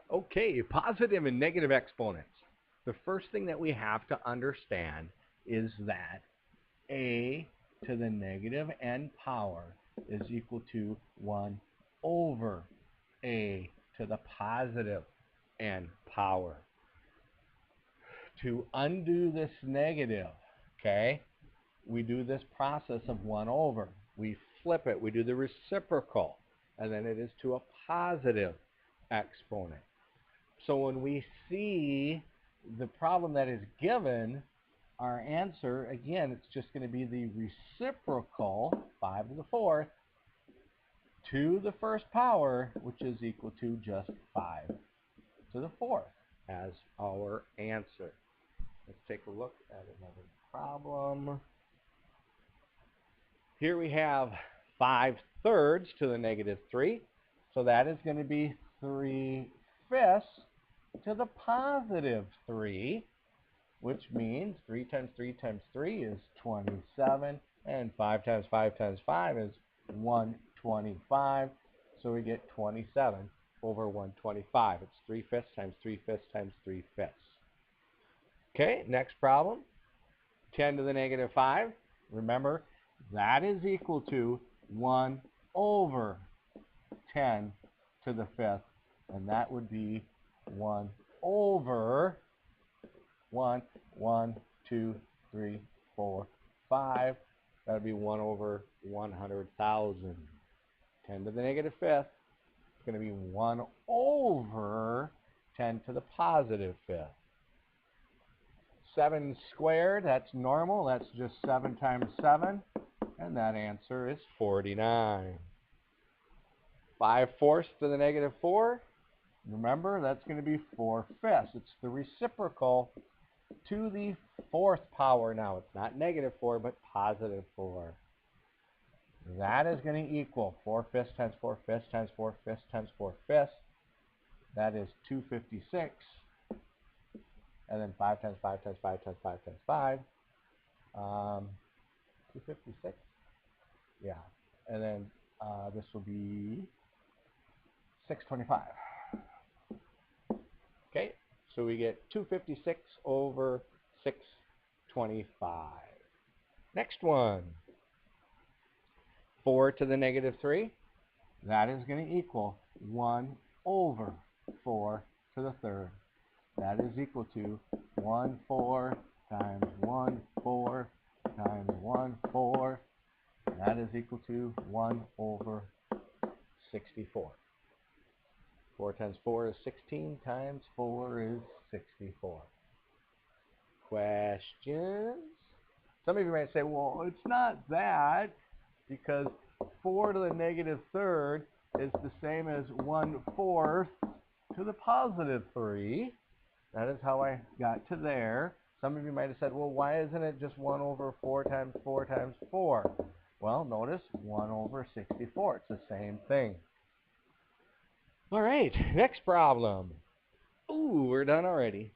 Okay, positive and negative exponents. The first thing that we have to understand is that a to the negative n power is equal to 1 over a to the positive n power. To undo this negative, okay, we do this process of 1 over. We flip it, we do the reciprocal, and then it is to a positive exponent. So when we see the problem that is given, our answer, again, it's just going to be the reciprocal, 5 to the 4th, to the first power, which is equal to just 5 to the 4th as our answer. Let's take a look at another problem. Here we have 5/3 to the negative 3. So that is going to be 3/5 to the positive 3, which means 3 times 3 times 3 is 27, and 5 times 5 times 5 is 125. So we get 27 over 125. It's 3/5 times 3/5 times 3/5. Okay, next problem. 10 to the negative 5. Remember, that is equal to 1 over 10 to the 5th, and that would be 1 over 1, 2, 3, 4, 5. That would be 1 over 100,000. 10 to the negative 5th. It's going to be 1 over 10 to the positive 5th. 7 squared, that's normal. That's just 7 times 7. And that answer is 49. 5/4 to the negative 4. Remember, that's going to be 4/5. It's the reciprocal to the 4th power now. It's not negative 4, but positive 4. That is going to equal 4/5 times 4/5 times 4/5 times 4/5. That is 256. And then 5 times 5 times 5 times 5 times 5. 256. Yeah. And then this will be 625. Okay, so we get 256 over 625. Next one. 4 to the negative 3. That is going to equal 1 over 4 to the 3rd. That is equal to 1, 4 times 1, 4 times 1, 4. That is equal to 1 over 64. 4 times 4 is 16, times 4 is 64. Questions? Some of you might say, well, it's not that, because 4 to the negative 3rd is the same as 1/4 to the positive 3. That is how I got to there. Some of you might have said, well, why isn't it just 1 over 4 times 4 times 4? Well, notice 1 over 64. It's the same thing. All right, next problem. Ooh, we're done already.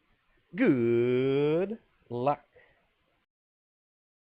Good luck.